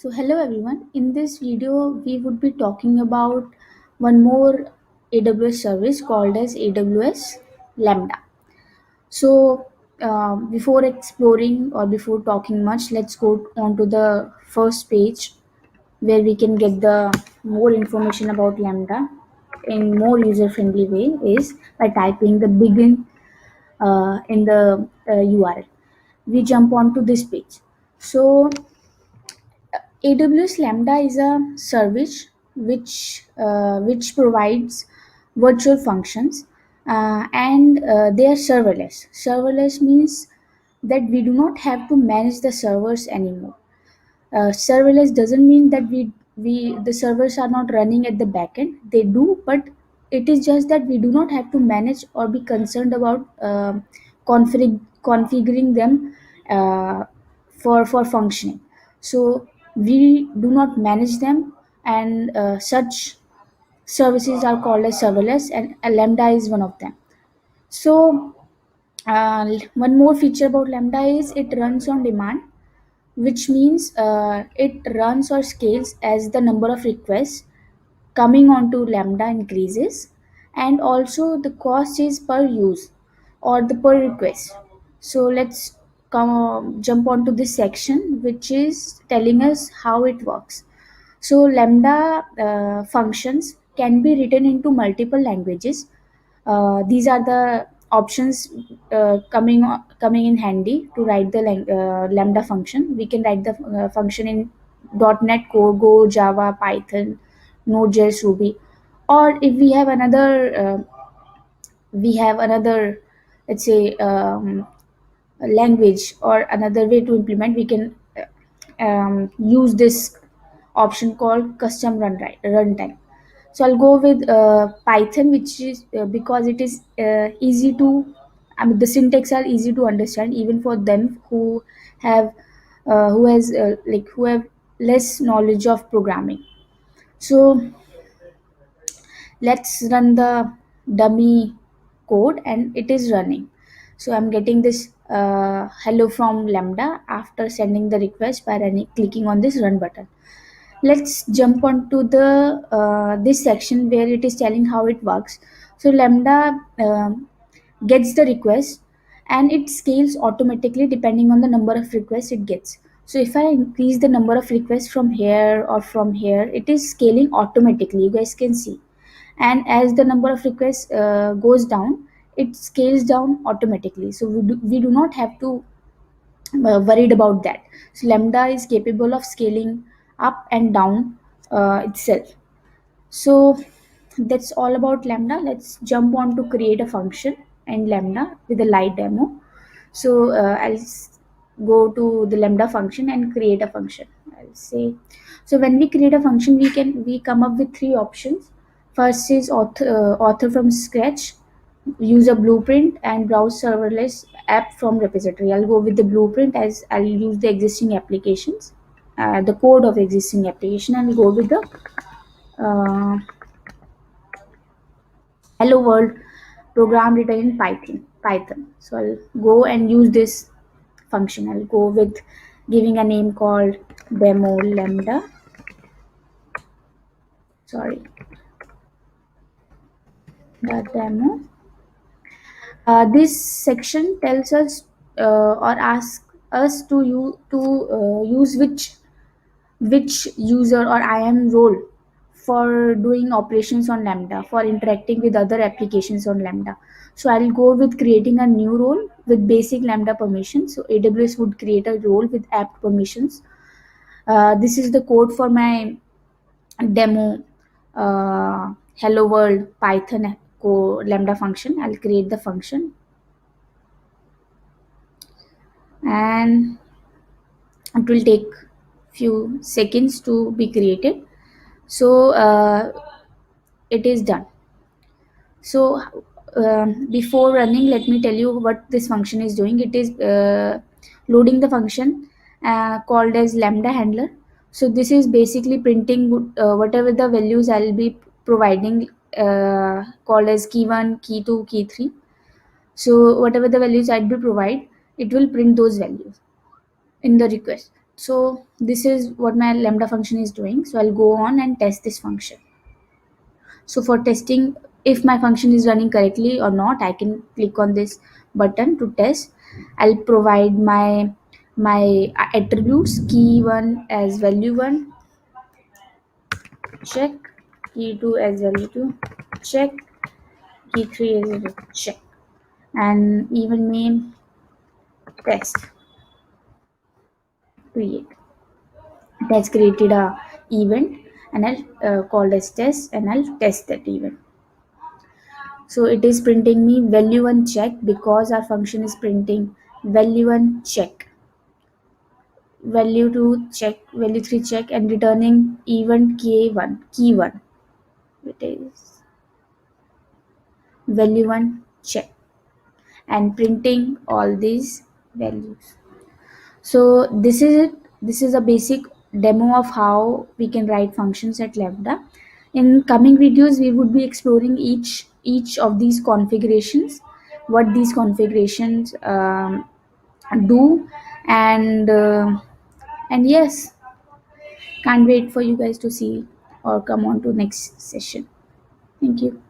So hello everyone. In this video, we would be talking about one more AWS service called as AWS Lambda. So before exploring or before talking much, let's go on to the first page where we can get the more information about Lambda in more user-friendly way is by typing the begin in the URL. We jump onto this page. So AWS Lambda is a service which provides virtual functions and they are serverless. Serverless means that we do not have to manage the servers anymore. Serverless doesn't mean that we the servers are not running at the backend. They do, but it is just that we do not have to manage or be concerned about configuring them for functioning. So we do not manage them, and such services are called as serverless, and Lambda is one of them. So one more feature about Lambda is it runs on demand, which means it runs or scales as the number of requests coming onto Lambda increases, and also the cost is per use or the per request. So let's jump onto this section, which is telling us how it works. So Lambda functions can be written into multiple languages. These are the options coming in handy to write the Lambda function. We can write the function in .NET Core, Go, Java, Python, Node.js, Ruby, or if we have another, let's say, language or another way to implement, we can use this option called custom runtime. So I'll go with Python, which is because it is easy to, I mean, the syntax are easy to understand even for them have who have less knowledge of programming. So let's run the dummy code, and it is running. So I'm getting this hello from Lambda after sending the request by clicking on this run button. Let's jump on to the this section where it is telling how it works. So Lambda gets the request, and it scales automatically depending on the number of requests it gets. So if I increase the number of requests from here or from here, it is scaling automatically, you guys can see. And as the number of requests goes down, it scales down automatically, so we do not have to worried about that. So Lambda is capable of scaling up and down itself. So that's all about Lambda. Let's jump on to create a function in Lambda with a light demo. So go to the Lambda function and create a function. I'll say, so when we create a function, we come up with three options. First is author from scratch, use a blueprint, and browse serverless app from repository. I'll go with the blueprint as I'll use the existing applications, the code of existing application, and go with the uh, hello world program written in Python. So I'll go and use this function. I'll go with giving a name called demo lambda. Sorry, the demo. This section tells us or asks us to use which user or IAM role for doing operations on Lambda, for interacting with other applications on Lambda. So I'll go with creating a new role with basic Lambda permissions. So AWS would create a role with apt permissions. This is the code for my demo hello world Python Lambda function. I'll create the function, and it will take few seconds to be created. So it is done. So before running, let me tell you what this function is doing. It is loading the function called as lambda handler. So this is basically printing whatever the values I'll be providing, called as key 1, key 2, key 3. So whatever the values I'd be provide, it will print those values in the request. So this is what my lambda function is doing. So I'll go on and test this function. So for testing if my function is running correctly or not, I can click on this button to test. I'll provide my attributes, key 1 as value 1, check, key 2 as value 2, check, key 3 as value check, and even name test, create. It has created a event, and I'll call as test, and I'll test that event. So it is printing me value 1 check because our function is printing value 1 check, value 2 check, value 3 check, and returning event key 1. It is value 1 check and printing all these values. So this is it. This is a basic demo of how we can write functions at Lambda. In coming videos, we would be exploring each of these configurations, what these configurations do, and yes, can't wait for you guys to see or come on to next session. Thank you.